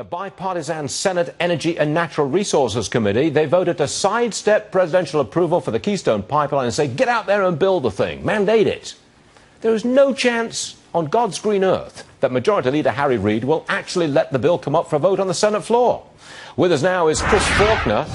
The bipartisan Senate Energy and Natural Resources Committee, they voted to sidestep presidential approval for the Keystone Pipeline and say, get out there and build the thing, mandate it. There is no chance on God's green earth that Majority Leader Harry Reid will actually let the bill come up for a vote on the Senate floor. With us now is Chris Faulkner.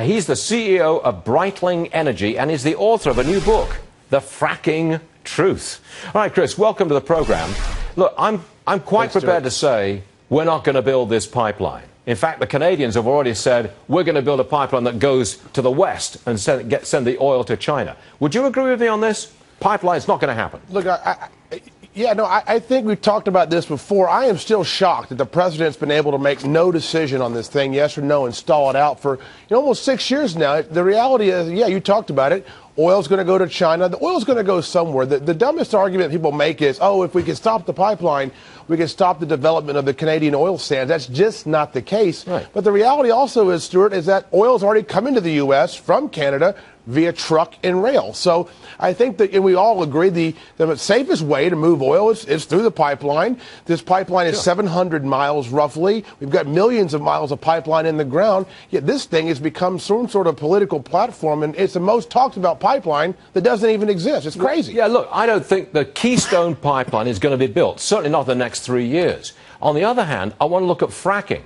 He's the CEO of Breitling Energy and is the author of a new book, The Fracking Truth. All right, Chris, welcome to the program. Look, I'm quite prepared to say we're not going to build this pipeline. In fact, the Canadians have already said we're going to build a pipeline that goes to the west and send the oil to China. Would you agree with me on this? Pipeline's not going to happen. Look, I think we've talked about this before. I am still shocked that the president's been able to make no decision on this thing, yes or no, and stall it out for almost 6 years now. The reality is, yeah, you talked about it. Oil's going to go to China. The oil's going to go somewhere. The dumbest argument people make is, oh, if we can stop the pipeline, we can stop the development of the Canadian oil sands. That's just not the case. Right. But the reality also is, Stuart, is that oil's already come into the U.S. from Canada via truck and rail. So I think that, and we all agree, the safest way to move oil is through the pipeline. This pipeline is 700 miles roughly. We've got millions of miles of pipeline in the ground. Yet this thing has become some sort of political platform, and it's the most talked about pipeline that doesn't even exist. It's crazy. Yeah, look, I don't think the Keystone Pipeline is going to be built, certainly not the next 3 years. On the other hand, I want to look at fracking.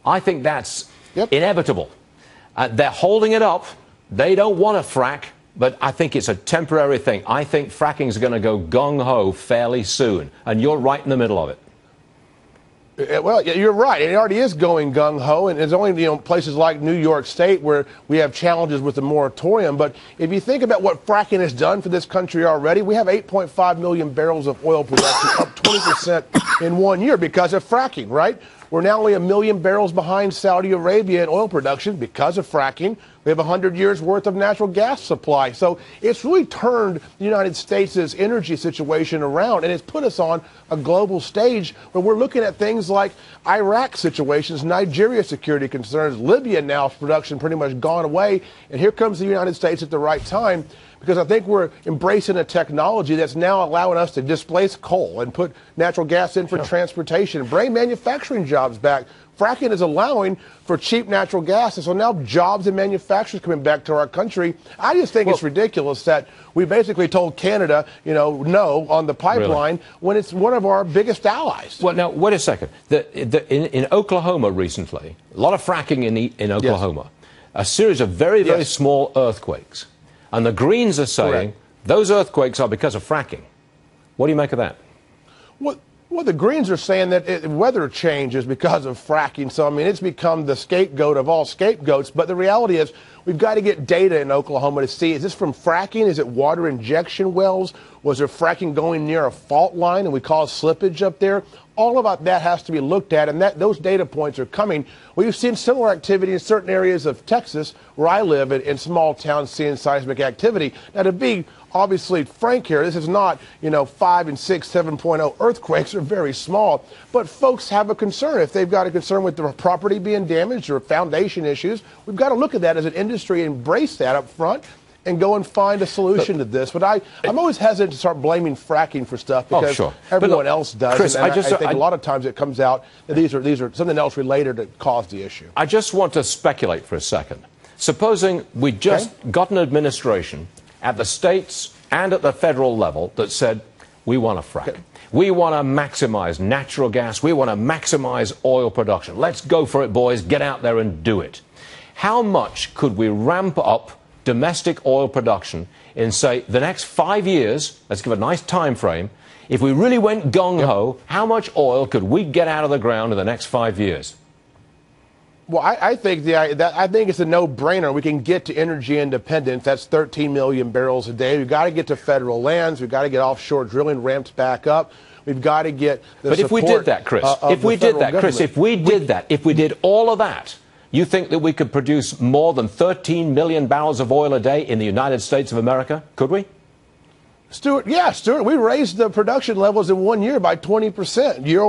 I think that's inevitable. They're holding it up. They don't want to frack, but I think it's a temporary thing. I think fracking is going to go gung-ho fairly soon, and you're right in the middle of it. Well, you're right. It already is going gung-ho, and it's only places like New York State where we have challenges with the moratorium. But if you think about what fracking has done for this country already, we have 8.5 million barrels of oil production, up 20% in 1 year because of fracking, right? We're now only 1 million barrels behind Saudi Arabia in oil production because of fracking. We have 100 years worth of natural gas supply. So it's really turned the United States' energy situation around, and it's put us on a global stage where we're looking at things like Iraq situations, Nigeria security concerns, Libya now production pretty much gone away. And here comes the United States at the right time, because I think we're embracing a technology that's now allowing us to displace coal and put natural gas in for transportation, bring manufacturing jobs back. Fracking is allowing for cheap natural gas, and so now jobs and manufacturers coming back to our country. I just think it's ridiculous that we basically told Canada, no on the pipeline when it's one of our biggest allies. Well, now, wait a second. In Oklahoma recently, a lot of fracking in Oklahoma, a series of very, very small earthquakes. And the Greens are saying those earthquakes are because of fracking. What do you make of that? Well, the Greens are saying that weather change is because of fracking. So, I mean, it's become the scapegoat of all scapegoats. But the reality is we've got to get data in Oklahoma to see, is this from fracking? Is it water injection wells? Was there fracking going near a fault line and we cause slippage up there? All about that has to be looked at, and those data points are coming. We've seen similar activity in certain areas of Texas, where I live, in small towns seeing seismic activity. Now, to be obviously frank here, this is not, 5 and 6, 7.0 earthquakes are very small, but folks have a concern. If they've got a concern with their property being damaged or foundation issues, we've got to look at that as an industry, embrace that up front, and go and find a solution to this. But I'm always hesitant to start blaming fracking for stuff because everyone else does. Chris, and I think a lot of times it comes out that these are something else related that caused the issue. I just want to speculate for a second. Supposing we just got an administration at the states and at the federal level that said, we want to frack. We want to maximize natural gas. We want to maximize oil production. Let's go for it, boys. Get out there and do it. How much could we ramp up domestic oil production in, say, the next 5 years? Let's give a nice time frame. If we really went gung-ho, how much oil could we get out of the ground in the next 5 years? Well, I think it's a no-brainer. We can get to energy independence. That's 13 million barrels a day. We've got to get to federal lands. We've got to get offshore drilling ramped back up. We've got to get the But if we did that, Chris, if we did all of that, you think that we could produce more than 13 million barrels of oil a day in the United States of America? Could we? Stuart, we raised the production levels in 1 year by 20% year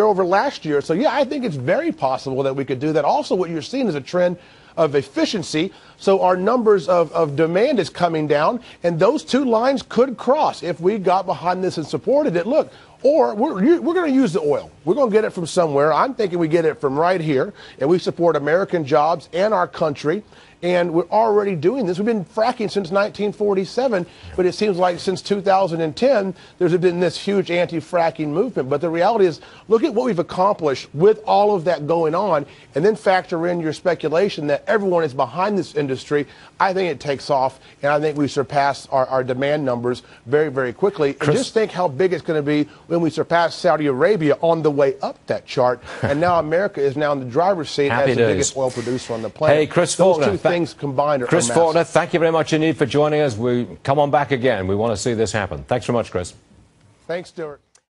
over last year. So, I think it's very possible that we could do that. Also, what you're seeing is a trend of efficiency. So our numbers of demand is coming down, and those two lines could cross if we got behind this and supported it. Look, or we're going to use the oil. We're going to get it from somewhere. I'm thinking we get it from right here, and we support American jobs and our country. And we're already doing this. We've been fracking since 1947, but it seems like since 2010, there's been this huge anti-fracking movement. But the reality is, look at what we've accomplished with all of that going on, and then factor in your speculation that everyone is behind this industry. I think it takes off, and I think we surpass our demand numbers very, very quickly. And just think how big it's going to be when we surpass Saudi Arabia on the way up that chart. And now America is now in the driver's seat as the biggest oil producer on the planet. Hey, Chris Faulkner. Things combined are Chris massive. Faulkner, thank you very much indeed for joining us. We come on back again. We want to see this happen. Thanks very much, Chris. Thanks, Stuart.